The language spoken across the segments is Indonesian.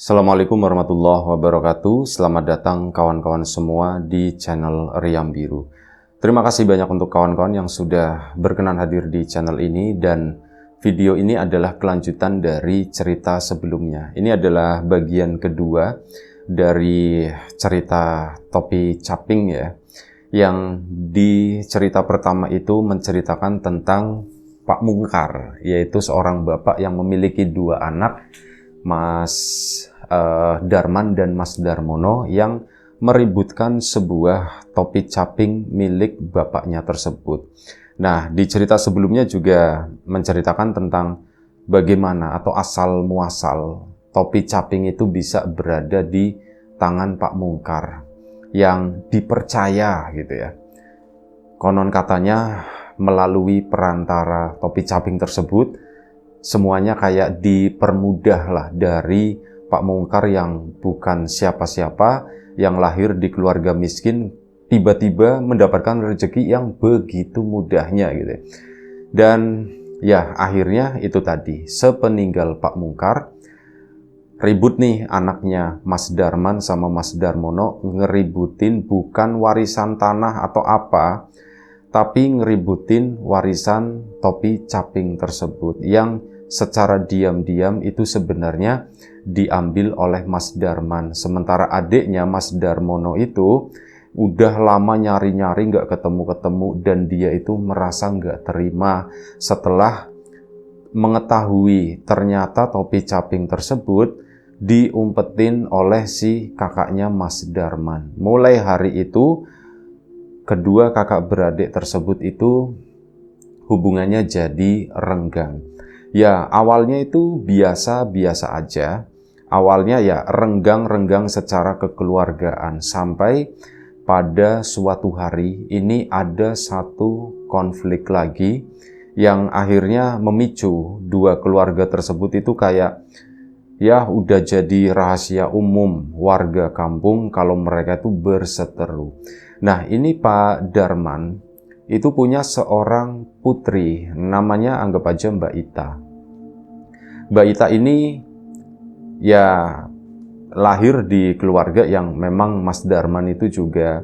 Assalamualaikum warahmatullahi wabarakatuh. Selamat datang kawan-kawan semua di channel Riam Biru. Terima kasih banyak untuk kawan-kawan yang sudah berkenan hadir di channel ini, dan video ini adalah kelanjutan dari cerita sebelumnya. Ini adalah bagian kedua dari cerita topi caping ya. Yang di cerita pertama itu menceritakan tentang Pak Mungkar, yaitu seorang bapak yang memiliki dua anak, Mas Darman dan Mas Darmono, yang meributkan sebuah topi caping milik bapaknya tersebut. Nah, di cerita sebelumnya juga menceritakan tentang bagaimana atau asal muasal topi caping itu bisa berada di tangan Pak Mungkar yang dipercaya gitu ya. Konon katanya melalui perantara topi caping tersebut, semuanya kayak dipermudah lah dari Pak Mungkar yang bukan siapa-siapa, yang lahir di keluarga miskin, tiba-tiba mendapatkan rezeki yang begitu mudahnya gitu. Dan ya akhirnya itu tadi, sepeninggal Pak Mungkar, ribut nih anaknya Mas Darman sama Mas Darmono, ngeributin bukan warisan tanah atau apa, tapi ngeributin warisan topi caping tersebut yang secara diam-diam itu sebenarnya diambil oleh Mas Darman. Sementara adiknya Mas Darmono itu udah lama nyari-nyari gak ketemu-ketemu, dan dia itu merasa gak terima setelah mengetahui ternyata topi caping tersebut diumpetin oleh si kakaknya Mas Darman. Mulai hari itu kedua kakak beradik tersebut itu hubungannya jadi renggang. Ya, awalnya itu biasa-biasa aja. Awalnya ya renggang-renggang secara kekeluargaan. Sampai pada suatu hari ini ada satu konflik lagi yang akhirnya memicu dua keluarga tersebut itu kayak ya udah jadi rahasia umum warga kampung kalau mereka itu berseteru. Nah, ini Pak Darman itu punya seorang putri, namanya anggap aja Mbak Ita. Mbak Ita ini ya lahir di keluarga yang memang Mas Darman itu juga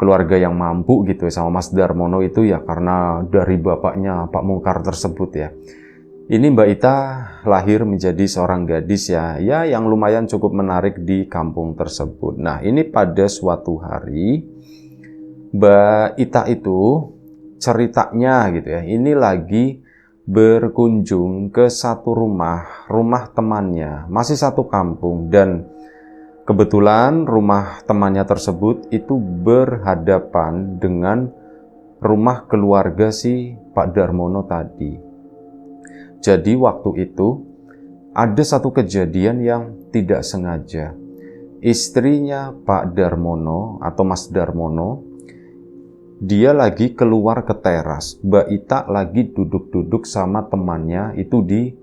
keluarga yang mampu gitu ya, sama Mas Darmono itu ya karena dari bapaknya Pak Mungkar tersebut ya. Ini Mbak Ita lahir menjadi seorang gadis ya yang lumayan cukup menarik di kampung tersebut. Nah, ini pada suatu hari Mbak Ita itu ceritanya gitu ya, ini lagi berkunjung ke satu rumah temannya, masih satu kampung, dan kebetulan rumah temannya tersebut itu berhadapan dengan rumah keluarga si Pak Darmono tadi. Jadi waktu itu ada satu kejadian yang tidak sengaja. Istrinya Pak Darmono atau Mas Darmono, dia lagi keluar ke teras. Mbak Ita lagi duduk-duduk sama temannya itu di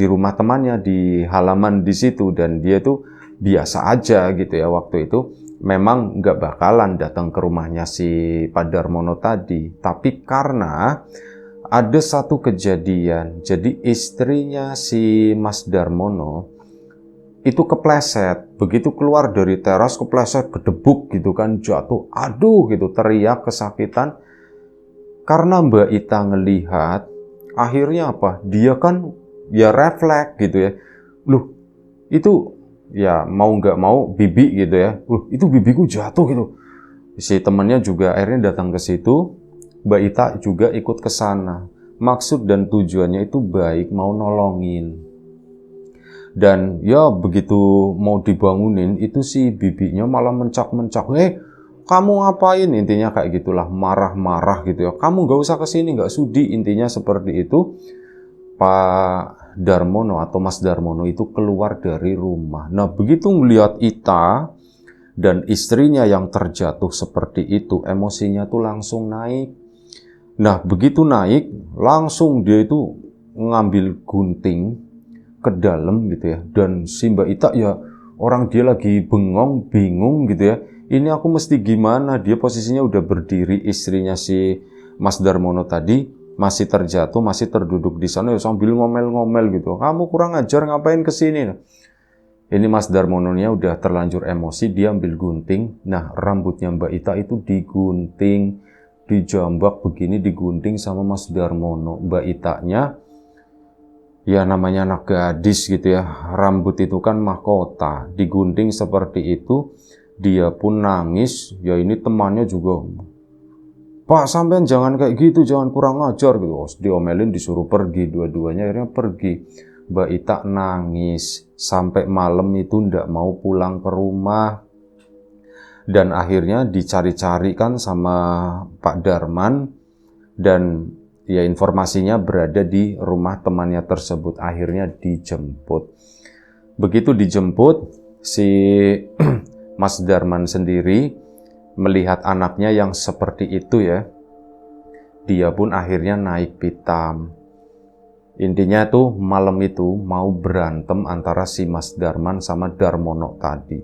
rumah temannya di halaman di situ, dan dia tuh biasa aja gitu ya waktu itu. Memang nggak bakalan datang ke rumahnya si Pak Darmono tadi, tapi karena ada satu kejadian, jadi istrinya si Mas Darmono itu kepleset. Begitu keluar dari teras kepleset, gedebuk gitu kan, jatuh, aduh gitu, teriak kesakitan. Karena Mbak Ita ngelihat, akhirnya apa? Dia kan ya refleks gitu ya. Loh, itu ya mau nggak mau bibi gitu ya. Loh, itu bibiku jatuh gitu. Si temannya juga akhirnya datang ke situ. Mbak Ita juga ikut ke sana. Maksud dan tujuannya itu baik, mau nolongin. Dan ya begitu mau dibangunin, itu si bibinya malah mencak-mencak. Kamu ngapain? Intinya kayak gitulah, marah-marah gitu ya. Kamu gak usah kesini, gak sudi. Intinya seperti itu. Pak Darmono atau Mas Darmono itu keluar dari rumah. Nah, begitu melihat Ita dan istrinya yang terjatuh seperti itu, emosinya tuh langsung naik. Nah, begitu naik, langsung dia itu ngambil gunting ke dalam gitu ya. Dan si Mbak Ita ya orang dia lagi bengong, bingung gitu ya. Ini aku mesti gimana? Dia posisinya udah berdiri, istrinya si Mas Darmono tadi masih terjatuh, masih terduduk di sana ya sambil ngomel-ngomel gitu. Kamu kurang ajar, ngapain kesini? Ini Mas Darmononya udah terlanjur emosi, dia ambil gunting. Nah, rambutnya Mbak Ita itu digunting, dijambak begini, digunting sama Mas Darmono. Mbak Itanya, ya namanya anak gadis gitu ya, rambut itu kan mahkota, digunting seperti itu, dia pun nangis. Ya ini temannya juga, Pak sampean jangan kayak gitu, jangan kurang ajar gitu. Diomelin, disuruh pergi, dua-duanya akhirnya pergi. Mbak Ita nangis sampai malam itu ndak mau pulang ke rumah, dan akhirnya dicari-cari kan sama Pak Darman, dan ya informasinya berada di rumah temannya tersebut. Akhirnya dijemput. Begitu dijemput, si Mas Darman sendiri melihat anaknya yang seperti itu ya, dia pun akhirnya naik pitam. Intinya tuh malam itu mau berantem antara si Mas Darman sama Darmono tadi.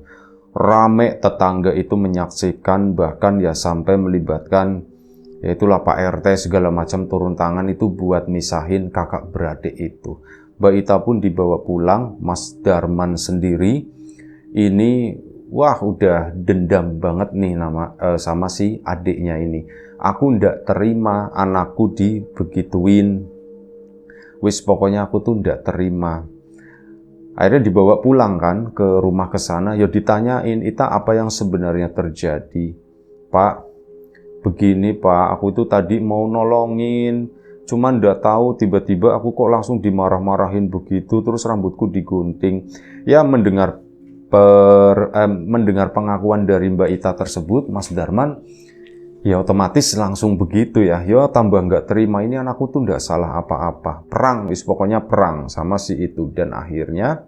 Rame tetangga itu menyaksikan, bahkan ya sampai melibatkan yaitulah Pak RT segala macam turun tangan itu buat misahin kakak beradik itu. Mbak Ita pun dibawa pulang. Mas Darman sendiri ini wah udah dendam banget nih sama si adiknya ini. Aku ndak terima anakku dibegituin. Wis pokoknya aku tuh ndak terima. Akhirnya dibawa pulang kan ke rumah ke sana. Ya ditanyain, Ita apa yang sebenarnya terjadi? Pak, begini Pak, aku itu tadi mau nolongin, cuman ndak tahu tiba-tiba aku kok langsung dimarah-marahin begitu, terus rambutku digunting. Ya mendengar pengakuan dari Mbak Ita tersebut, Mas Darman ya otomatis langsung begitu ya. Ya tambah nggak terima, ini anakku tuh nggak salah apa-apa. Perang, pokoknya perang sama si itu. Dan akhirnya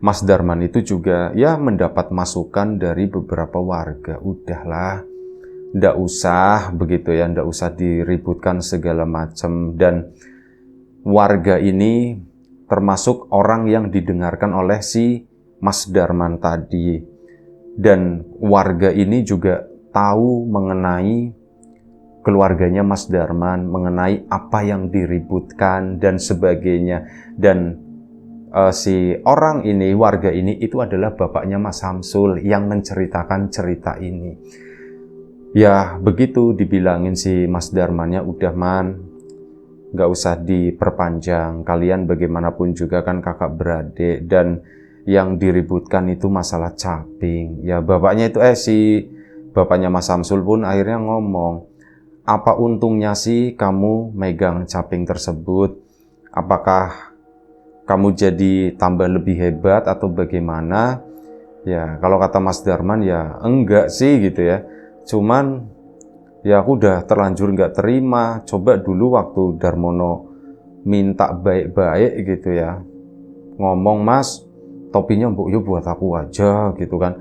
Mas Darman itu juga ya mendapat masukan dari beberapa warga. Udahlah, nggak usah begitu ya, nggak usah diributkan segala macam. Dan warga ini termasuk orang yang didengarkan oleh si Mas Darman tadi. Dan warga ini juga tahu mengenai keluarganya Mas Darman, mengenai apa yang diributkan dan sebagainya. Dan si orang ini, warga ini itu adalah bapaknya Mas Samsul yang menceritakan cerita ini. Ya begitu dibilangin si Mas Darmannya, udah Man, gak usah diperpanjang, kalian bagaimanapun juga kan kakak beradik, dan yang diributkan itu masalah caping. Ya bapaknya itu si bapaknya Mas Samsul pun akhirnya ngomong, apa untungnya sih kamu megang caping tersebut? Apakah kamu jadi tambah lebih hebat atau bagaimana? Ya kalau kata Mas Darman ya enggak sih gitu ya. Cuman ya aku udah terlanjur nggak terima. Coba dulu waktu Darmono minta baik-baik gitu ya, ngomong Mas, topinya mbok yo buat aku aja gitu kan.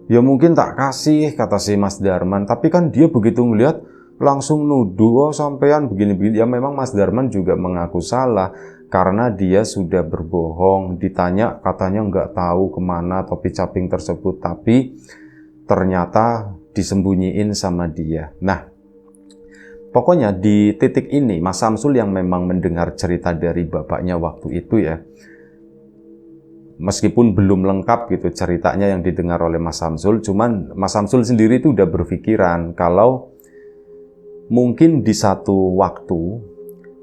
Ya mungkin tak kasih, kata si Mas Darman. Tapi kan dia begitu ngeliat langsung nuduh, oh sampean begini-begini. Ya memang Mas Darman juga mengaku salah karena dia sudah berbohong. Ditanya katanya nggak tahu kemana topi caping tersebut, tapi ternyata disembunyiin sama dia. Nah, pokoknya di titik ini Mas Samsul yang memang mendengar cerita dari bapaknya waktu itu ya, meskipun belum lengkap gitu ceritanya yang didengar oleh Mas Samsul, cuman Mas Samsul sendiri itu udah berpikiran kalau mungkin di satu waktu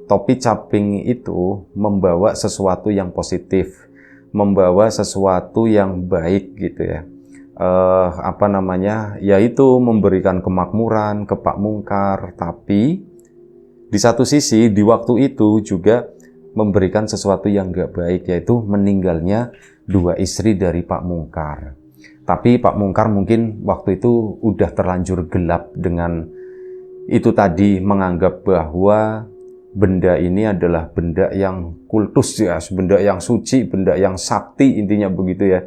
topi caping itu membawa sesuatu yang positif, membawa sesuatu yang baik gitu ya. Yaitu memberikan kemakmuran ke Pak Mungkar, tapi di satu sisi di waktu itu juga memberikan sesuatu yang gak baik, yaitu meninggalnya dua istri dari Pak Mungkar. Tapi Pak Mungkar mungkin waktu itu udah terlanjur gelap dengan itu tadi, menganggap bahwa benda ini adalah benda yang kultus ya, benda yang suci, benda yang sakti, intinya begitu ya.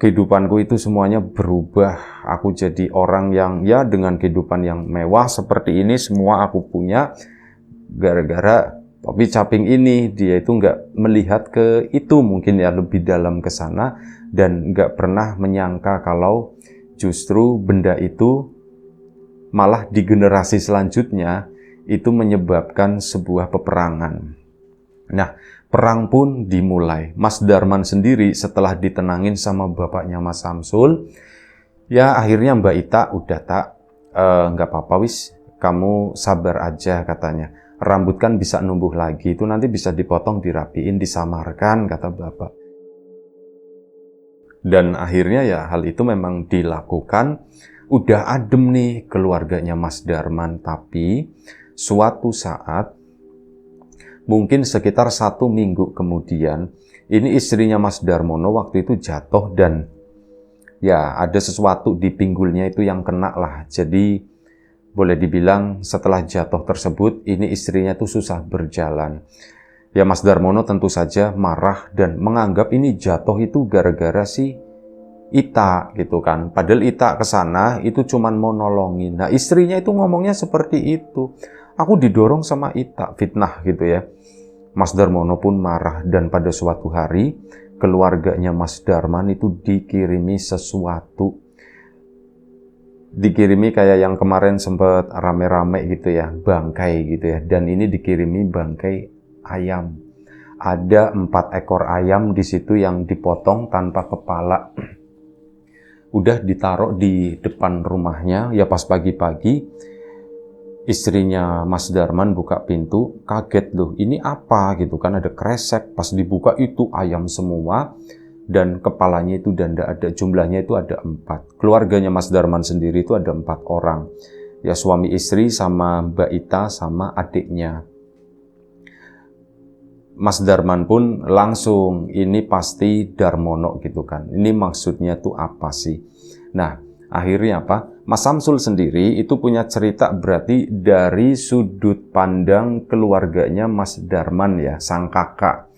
Kehidupanku itu semuanya berubah, aku jadi orang yang ya dengan kehidupan yang mewah seperti ini, semua aku punya gara-gara topi caping ini. Dia itu nggak melihat ke itu, mungkin ya lebih dalam ke sana, dan nggak pernah menyangka kalau justru benda itu malah di generasi selanjutnya itu menyebabkan sebuah peperangan. Nah, perang pun dimulai. Mas Darman sendiri setelah ditenangin sama bapaknya Mas Samsul, ya akhirnya Mbak Ita udah tak, nggak apa-apa wis, kamu sabar aja katanya. Rambut kan bisa numbuh lagi, itu nanti bisa dipotong, dirapiin, disamarkan, kata bapak. Dan akhirnya ya hal itu memang dilakukan. Udah adem nih keluarganya Mas Darman, tapi suatu saat, mungkin sekitar 1 minggu kemudian, ini istrinya Mas Darmono waktu itu jatuh dan ya ada sesuatu di pinggulnya itu yang kena lah. Jadi boleh dibilang setelah jatuh tersebut, ini istrinya tuh susah berjalan. Ya Mas Darmono tentu saja marah dan menganggap ini jatuh itu gara-gara si Ita gitu kan. Padahal Ita kesana itu cuman mau nolongin. Nah istrinya itu ngomongnya seperti itu. Aku didorong sama Ita, fitnah gitu ya. Mas Darmono pun marah dan pada suatu hari keluarganya Mas Darman itu dikirimi sesuatu. Dikirimi kayak yang kemarin sempat rame-rame gitu ya, bangkai gitu ya. Dan ini dikirimi bangkai ayam. Ada 4 ekor ayam di situ yang dipotong tanpa kepala. Udah ditaruh di depan rumahnya. Ya pas pagi-pagi istrinya Mas Darman buka pintu, kaget loh, ini apa gitu kan, ada kresek. Pas dibuka itu ayam semua dan kepalanya itu dan ada jumlahnya itu ada 4. Keluarganya Mas Darman sendiri itu ada 4 orang. Ya suami istri sama Mbak Ita sama adiknya. Mas Darman pun langsung, ini pasti Darmono gitu kan. Ini maksudnya tuh apa sih? Nah, akhirnya apa? Mas Samsul sendiri itu punya cerita berarti dari sudut pandang keluarganya Mas Darman ya, sang kakak.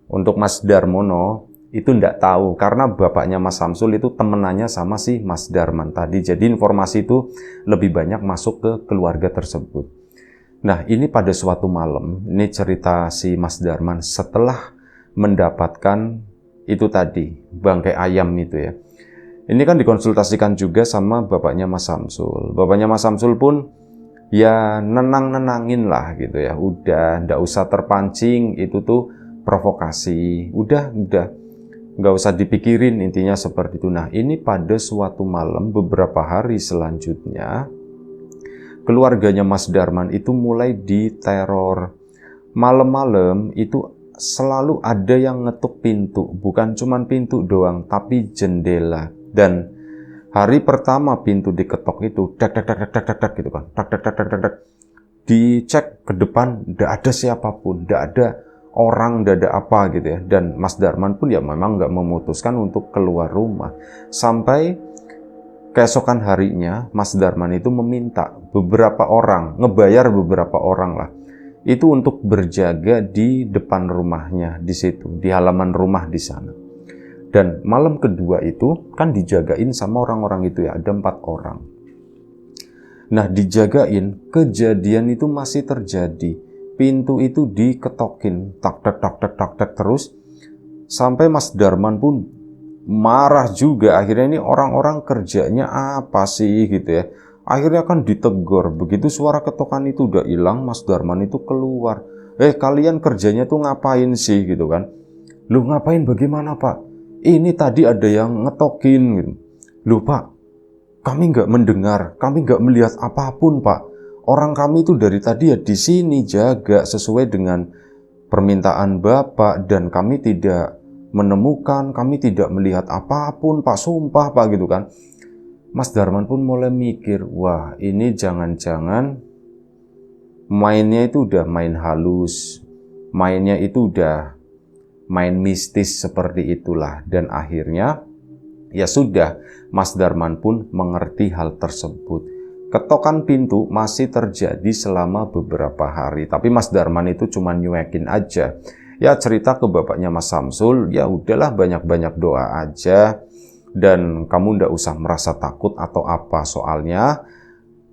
Untuk Mas Darmono itu ndak tahu karena bapaknya Mas Samsul itu temenannya sama si Mas Darman tadi. Jadi informasi itu lebih banyak masuk ke keluarga tersebut. Nah, ini pada suatu malam, ini cerita si Mas Darman setelah mendapatkan itu tadi, bangkai ayam itu ya. Ini kan dikonsultasikan juga sama bapaknya Mas Samsul. Bapaknya Mas Samsul pun ya nenang-nenangin lah gitu ya. Udah, ndak usah terpancing, itu tuh provokasi. Udah, nggak usah dipikirin, intinya seperti itu. Nah, ini pada suatu malam, beberapa hari selanjutnya, keluarganya Mas Darman itu mulai diteror. Malam-malam itu selalu ada yang ngetuk pintu. Bukan cuma pintu doang, tapi jendela. Dan hari pertama pintu diketok itu, dak gitu kan. Dak. Dicek ke depan, nggak ada siapapun, nggak ada orang, nggak ada apa gitu ya. Dan Mas Darman pun ya memang nggak memutuskan untuk keluar rumah. Sampai keesokan harinya, Mas Darman itu meminta beberapa orang, ngebayar beberapa orang lah, itu untuk berjaga di depan rumahnya, di situ, di halaman rumah di sana. Dan malam kedua itu kan dijagain sama orang-orang itu ya, ada 4 orang. Nah, dijagain, kejadian itu masih terjadi. Pintu itu diketokin, tak terus, sampai Mas Darman pun marah juga. Akhirnya ini orang-orang kerjanya apa sih gitu ya. Akhirnya kan ditegur. Begitu suara ketokan itu udah hilang, Mas Darman itu keluar. Kalian kerjanya tuh ngapain sih gitu kan. Lu ngapain bagaimana Pak? Ini tadi ada yang ngetokin gitu. Lu Pak, kami nggak mendengar, kami nggak melihat apapun Pak. Orang kami itu dari tadi ya di sini jaga sesuai dengan permintaan Bapak dan kami tidak menemukan, kami tidak melihat apapun Pak, sumpah Pak gitu kan. Mas Darman pun mulai mikir, wah ini jangan-jangan mainnya itu udah main halus, mainnya itu udah main mistis seperti itulah. Dan akhirnya ya sudah, Mas Darman pun mengerti hal tersebut. Ketokan pintu masih terjadi selama beberapa hari, tapi Mas Darman itu cuma nyuekin aja. Ya cerita ke bapaknya Mas Samsul, ya udahlah banyak-banyak doa aja. Dan kamu ndak usah merasa takut atau apa, soalnya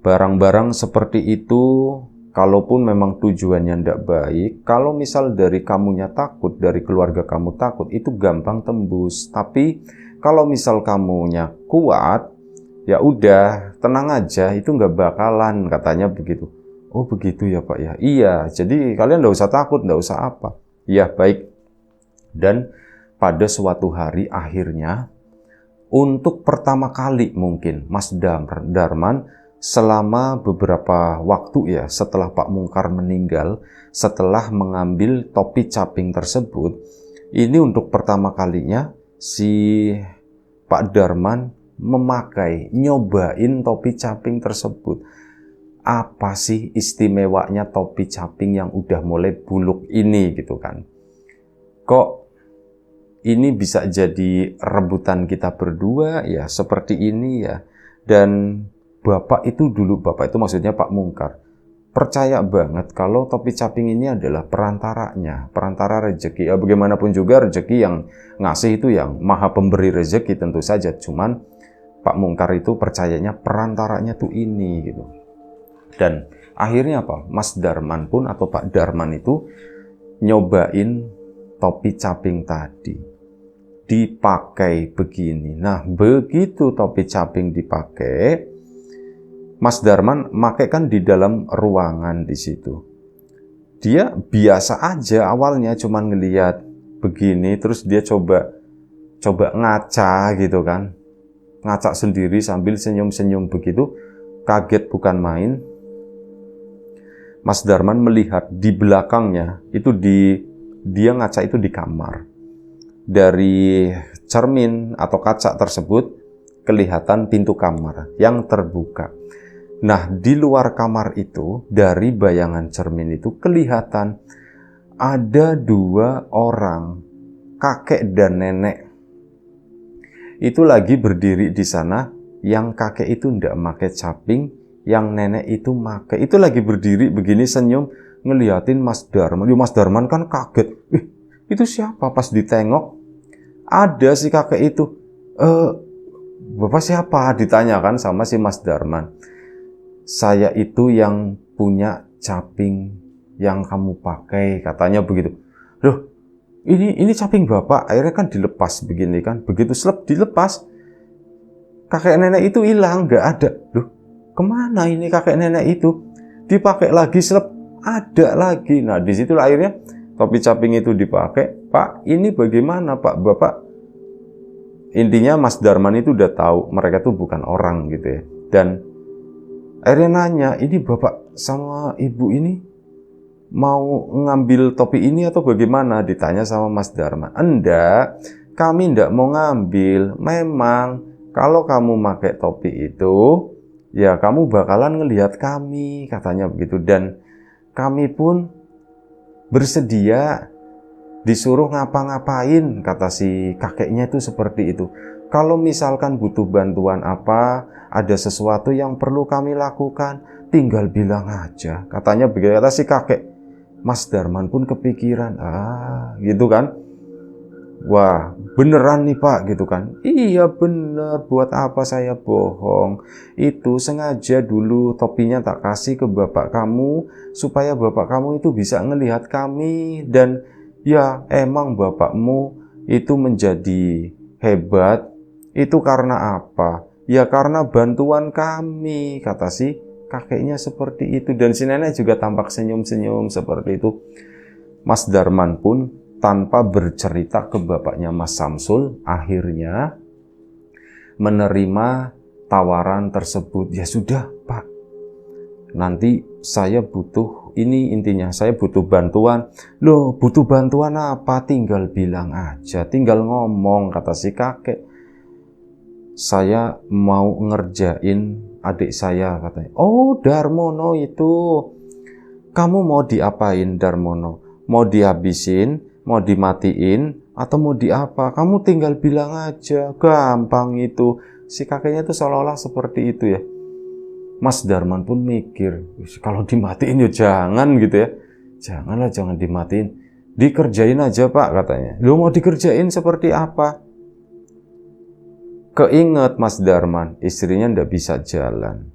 barang-barang seperti itu, kalaupun memang tujuannya ndak baik, kalau misal dari kamunya takut, dari keluarga kamu takut, itu gampang tembus. Tapi kalau misal kamunya kuat, ya udah tenang aja, itu nggak bakalan, katanya begitu. Oh begitu ya Pak ya, iya, jadi kalian ndak usah takut, ndak usah apa. Ya baik, Dan pada suatu hari akhirnya, untuk pertama kali mungkin Mas Darman selama beberapa waktu ya setelah Pak Mungkar meninggal, setelah mengambil topi caping tersebut, ini untuk pertama kalinya si Pak Darman nyobain topi caping tersebut. Apa sih istimewanya topi caping yang udah mulai buluk ini gitu kan? Kok ini bisa jadi rebutan kita berdua ya seperti ini ya. Dan Bapak itu maksudnya Pak Mungkar, percaya banget kalau topi caping ini adalah perantara rezeki. Ya bagaimanapun juga rezeki yang ngasih itu yang maha pemberi rezeki tentu saja. Cuman Pak Mungkar itu percayanya perantaranya tuh ini gitu. Dan akhirnya apa? Mas Darman pun atau Pak Darman itu nyobain topi caping tadi. Dipakai begini. Nah, begitu topi caping dipakai, Mas Darman pakai kan di dalam ruangan di situ. Dia biasa aja awalnya cuman ngelihat begini, terus dia coba ngaca gitu kan. Ngaca sendiri sambil senyum-senyum begitu. Kaget bukan main. Mas Darman melihat di belakangnya, dia ngaca itu di kamar. Dari cermin atau kaca tersebut kelihatan pintu kamar yang terbuka. Nah, di luar kamar itu, dari bayangan cermin itu kelihatan ada 2 orang, kakek dan nenek. Itu lagi berdiri di sana, yang kakek itu ndak pakai caping, yang nenek itu pakai. Itu lagi berdiri begini senyum ngeliatin Mas Darman. Mas Darman kan kaget. Itu siapa? Pas ditengok, ada si kakek itu. Bapak siapa? Ditanyakan sama si Mas Darman. Saya itu yang punya caping yang kamu pakai, katanya begitu. Loh, ini caping Bapak. Akhirnya kan dilepas begini kan. Begitu dilepas, kakek nenek itu hilang, nggak ada. Loh, kemana ini kakek nenek itu? Dipakai lagi, ada lagi. Nah, disitulah akhirnya topi caping itu dipakai. Pak, ini bagaimana Pak? Bapak, intinya Mas Darman itu udah tahu mereka tuh bukan orang gitu ya. Dan akhirnya nanya, ini Bapak sama Ibu ini mau ngambil topi ini atau bagaimana? Ditanya sama Mas Darman. Enggak, kami enggak mau ngambil. Memang kalau kamu pakai topi itu, ya kamu bakalan ngelihat kami, katanya begitu. Dan kami pun bersedia disuruh ngapa-ngapain, kata si kakeknya itu seperti itu. Kalau misalkan butuh bantuan apa, ada sesuatu yang perlu kami lakukan, tinggal bilang aja, katanya begitu. Kata si kakek. Mas Darman pun kepikiran, gitu kan. Wah, beneran nih Pak, gitu kan. Iya bener, buat apa saya bohong. Itu sengaja dulu topinya tak kasih ke bapak kamu, supaya bapak kamu itu bisa ngelihat kami. Dan ya emang bapakmu itu menjadi hebat, itu karena apa? Ya karena bantuan kami, kata si kakeknya seperti itu. Dan si nenek juga tampak senyum-senyum seperti itu. Mas Darman pun tanpa bercerita ke bapaknya Mas Samsul, akhirnya menerima tawaran tersebut. Ya sudah Pak, nanti saya butuh, ini intinya saya butuh bantuan. Loh, butuh bantuan apa? Tinggal bilang aja, tinggal ngomong, kata si kakek. Saya mau ngerjain adik saya, katanya. Oh, Darmono itu. Kamu mau diapain Darmono? Mau dihabisin? Mau dimatiin? Atau mau diapa? Kamu tinggal bilang aja. Gampang itu. Si kakeknya itu seolah-olah seperti itu ya. Mas Darman pun mikir, kalau dimatiin ya jangan gitu ya. Janganlah, jangan dimatiin. Dikerjain aja Pak, katanya. Lu mau dikerjain seperti apa? Keinget Mas Darman, istrinya ndak bisa jalan.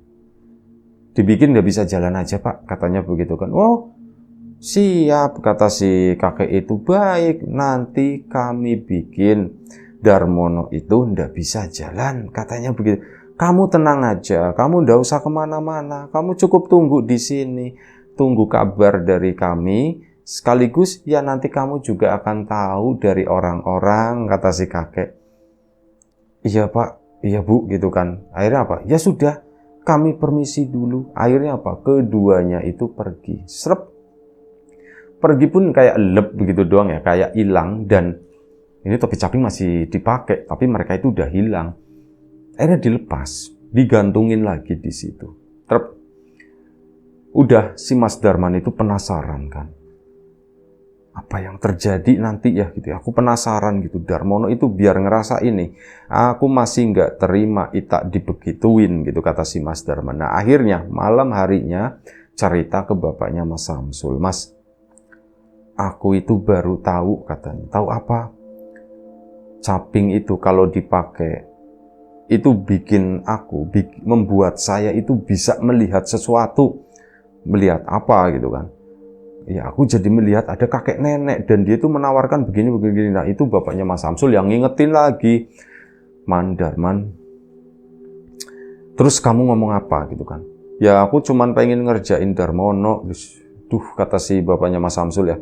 Dibikin ndak bisa jalan aja Pak, katanya begitu kan. Oh, siap, kata si kakek itu. Baik, nanti kami bikin Darmono itu ndak bisa jalan, katanya begitu. Kamu tenang aja, kamu ndak usah kemana-mana. Kamu cukup tunggu di sini, tunggu kabar dari kami. Sekaligus ya nanti kamu juga akan tahu dari orang-orang, kata si kakek. Iya Pak, iya Bu, gitu kan. Akhirnya apa? Ya sudah, kami permisi dulu. Akhirnya apa? Keduanya itu pergi. Serep. Pergi pun kayak lep begitu doang ya, kayak hilang. Dan ini topi caping masih dipakai, tapi mereka itu udah hilang. Akhirnya dilepas, digantungin lagi di situ. Terp. Udah si Mas Darman itu penasaran kan. Apa yang terjadi nanti ya gitu ya. Aku penasaran gitu. Darmono itu biar ngerasa ini. Aku masih nggak terima Ita dibegituin gitu, kata si Mas Darman. Nah akhirnya malam harinya cerita ke bapaknya Mas Samsul. Mas, aku itu baru tahu katanya. Tahu apa? Caping itu kalau dipakai itu membuat saya itu bisa melihat sesuatu. Melihat apa gitu kan. Ya aku jadi melihat ada kakek nenek dan dia itu menawarkan begini. Nah itu bapaknya Mas Samsul yang ngingetin lagi. Man Darman, terus kamu ngomong apa gitu kan. Ya aku cuman pengen ngerjain Darmono. Duh, kata si bapaknya Mas Samsul ya.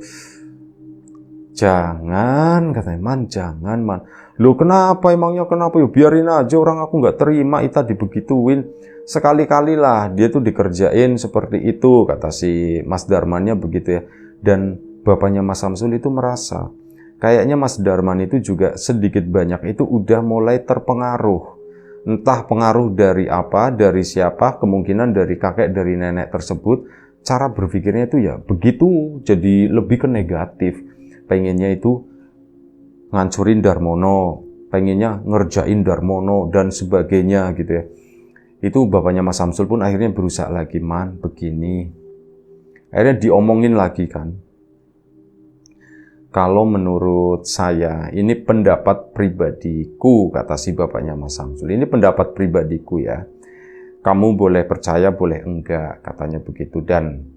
Jangan, katanya, Man, jangan, Man. Loh kenapa emangnya, kenapa? Yuk biarin aja, orang aku nggak terima Ita dibegituin. Sekali-kali lah dia tuh dikerjain seperti itu, kata si Mas Darmannya begitu ya. Dan bapaknya Mas Samsul itu merasa kayaknya Mas Darman itu juga sedikit banyak itu udah mulai terpengaruh. Entah pengaruh dari apa, dari siapa, kemungkinan dari kakek, dari nenek tersebut. Cara berpikirnya itu ya begitu, jadi lebih ke negatif. Pengennya itu ngancurin Darmono, pengennya ngerjain Darmono dan sebagainya gitu ya. Itu bapaknya Mas Samsul pun akhirnya berusaha lagi, Man, begini. Akhirnya diomongin lagi kan. Kalau menurut saya, ini pendapat pribadiku, kata si bapaknya Mas Samsul. Ini pendapat pribadiku ya. Kamu boleh percaya, boleh enggak, katanya begitu. Dan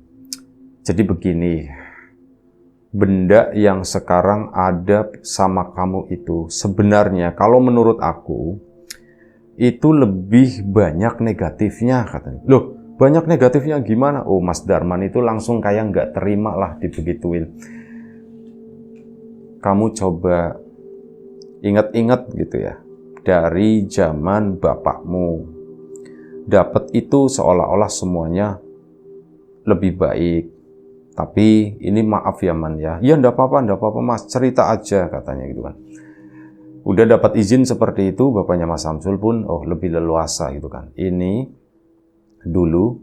jadi begini, benda yang sekarang ada sama kamu itu sebenarnya kalau menurut aku itu lebih banyak negatifnya, katanya. Loh, banyak negatifnya gimana? Oh, Mas Darman itu langsung kayak nggak terima lah dibegituin. Kamu coba ingat-ingat gitu ya, dari zaman bapakmu. Dapat itu seolah-olah semuanya lebih baik. Tapi ini maaf ya Man ya. Ya enggak apa-apa Mas, cerita aja, katanya gitu kan. Udah dapat izin seperti itu, bapaknya Mas Samsul pun lebih leluasa gitu kan. Ini dulu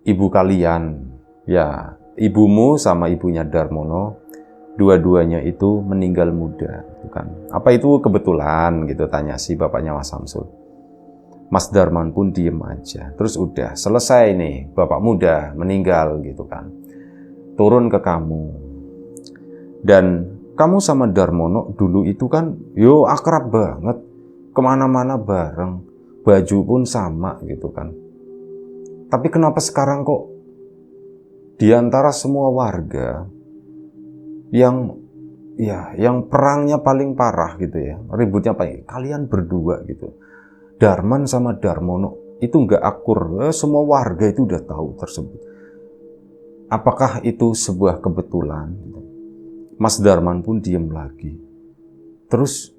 ibu kalian, ya ibumu sama ibunya Darmono, dua-duanya itu meninggal muda gitu kan. Apa itu kebetulan gitu, tanya si bapaknya Mas Samsul. Mas Darman pun diem aja. Terus udah selesai nih, bapak muda meninggal gitu kan. Turun ke kamu. Dan kamu sama Darmono dulu itu kan, akrab banget. Kemana-mana bareng. Baju pun sama gitu kan. Tapi kenapa sekarang kok di antara semua warga yang perangnya paling parah gitu ya. Ributnya paling kalian berdua gitu. Darman sama Darmono itu nggak akur. Semua warga itu udah tahu tersebut. Apakah itu sebuah kebetulan? Mas Darman pun diem lagi. Terus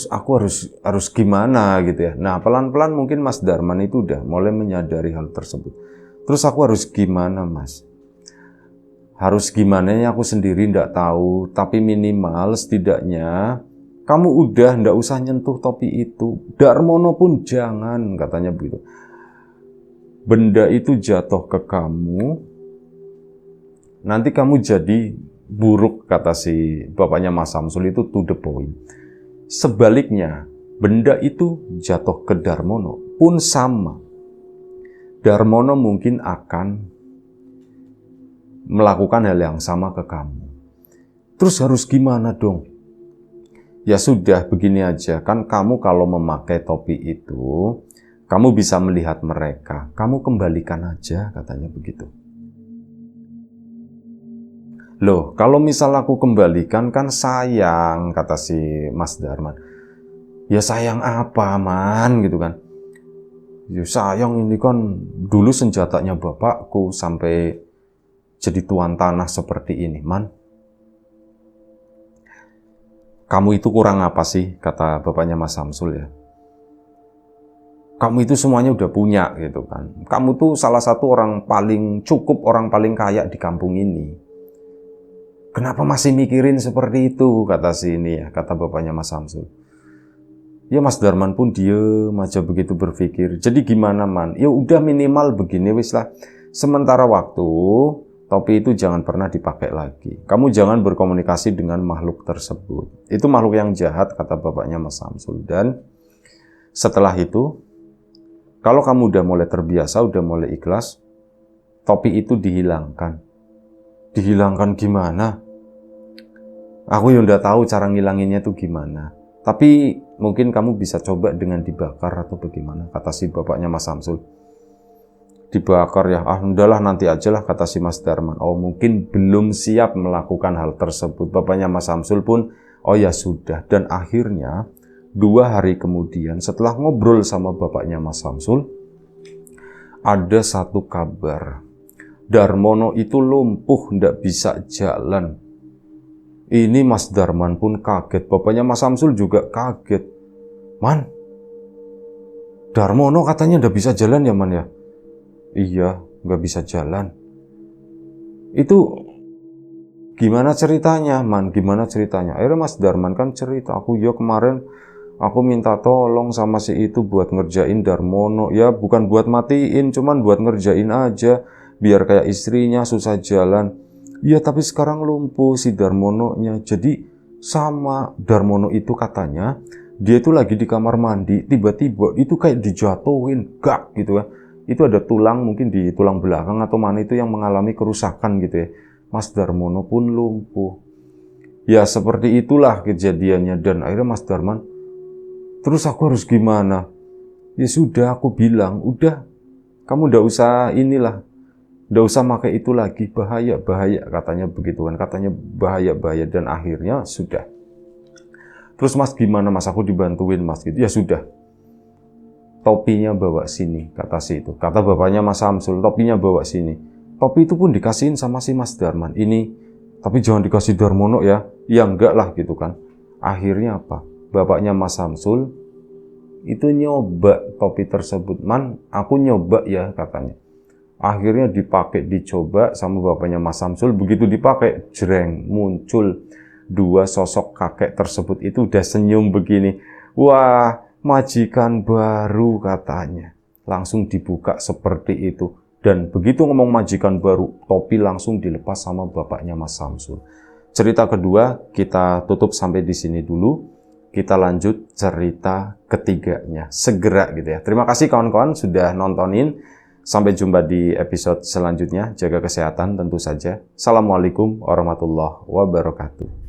aku harus gimana gitu ya. Nah pelan-pelan mungkin Mas Darman itu udah mulai menyadari hal tersebut. Terus aku harus gimana Mas? Harus gimana ya aku sendiri nggak tahu. Tapi minimal setidaknya kamu udah nggak usah nyentuh topi itu. Darmono pun jangan, katanya begitu. Benda itu jatuh ke kamu, nanti kamu jadi buruk, kata si bapaknya Mas Samsul itu to the point. Sebaliknya, benda itu jatuh ke Darmono pun sama. Darmono mungkin akan melakukan hal yang sama ke kamu. Terus harus gimana dong? Ya sudah, begini aja. Kan kamu kalau memakai topi itu, kamu bisa melihat mereka. Kamu kembalikan aja, katanya begitu. Loh, kalau misal aku kembalikan kan sayang, kata si Mas Darman. Ya sayang apa, Man, gitu kan. Ya sayang, ini kan dulu senjatanya bapakku sampai jadi tuan tanah seperti ini, Man. Kamu itu kurang apa sih, kata bapaknya Mas Samsul ya. Kamu itu semuanya udah punya gitu kan. Kamu tuh salah satu orang paling cukup, orang paling kaya di kampung ini. Kenapa masih mikirin seperti itu, kata si ini ya, kata bapaknya Mas Samsul. Ya Mas Darman pun diem aja begitu berpikir. Jadi gimana, Man? Ya udah minimal begini wis lah. Sementara waktu, topi itu jangan pernah dipakai lagi. Kamu jangan berkomunikasi dengan makhluk tersebut. Itu makhluk yang jahat, kata bapaknya Mas Samsul. Dan setelah itu, kalau kamu udah mulai terbiasa, udah mulai ikhlas, topi itu dihilangkan. Dihilangkan gimana? Aku ya udah tahu cara ngilanginnya itu gimana. Tapi mungkin kamu bisa coba dengan dibakar atau bagaimana, kata si bapaknya Mas Samsul. Dibakar ya, udahlah nanti aja lah, kata si Mas Darman. Oh mungkin belum siap melakukan hal tersebut. Bapaknya Mas Samsul pun, oh ya sudah. Dan akhirnya 2 hari kemudian setelah ngobrol sama bapaknya Mas Samsul, ada satu kabar. Darmono itu lumpuh, ndak bisa jalan. Ini Mas Darman pun kaget. Bapaknya Mas Samsul juga kaget. Man, Darmono katanya ndak bisa jalan ya, Man ya? Iya, nggak bisa jalan. Itu gimana ceritanya, Man? Gimana ceritanya? Akhirnya Mas Darman kan cerita, aku ya kemarin aku minta tolong sama si itu buat ngerjain Darmono. Ya bukan buat matiin, cuman buat ngerjain aja. Biar kayak istrinya susah jalan. Ya tapi sekarang lumpuh si Darmononya. Jadi sama Darmono itu katanya, dia itu lagi di kamar mandi, tiba-tiba itu kayak dijatuhin, gak gitu ya. Itu ada tulang, mungkin di tulang belakang atau mana itu yang mengalami kerusakan gitu ya. Mas Darmono pun lumpuh. Ya seperti itulah kejadiannya. Dan akhirnya Mas Darman, terus aku harus gimana? Ya sudah, aku bilang, udah, kamu ndak usah inilah, ndak usah pakai itu lagi, bahaya, katanya begitu kan, katanya bahaya. Dan akhirnya sudah. Terus Mas gimana, Mas? Aku dibantuin, Mas gitu. Ya sudah, topinya bawa sini, kata si itu. Kata bapaknya Mas Samsul, topinya bawa sini. Topi itu pun dikasihin sama si Mas Darman. Ini, tapi jangan dikasih Darmono ya. Ya enggak lah gitu kan. Akhirnya apa? Bapaknya Mas Samsul itu nyoba topi tersebut. Man, aku nyoba ya, katanya. Akhirnya dipakai, dicoba sama bapaknya Mas Samsul. Begitu dipakai, jreng, muncul 2 sosok kakek tersebut. Itu udah senyum begini. Wah, majikan baru, katanya. Langsung dibuka seperti itu. Dan begitu ngomong majikan baru, topi langsung dilepas sama bapaknya Mas Samsul. Cerita kedua kita tutup sampai di sini dulu. Kita lanjut cerita ketiganya segera gitu ya. Terima kasih kawan-kawan sudah nontonin. Sampai jumpa di episode selanjutnya. Jaga kesehatan tentu saja. Assalamualaikum warahmatullahi wabarakatuh.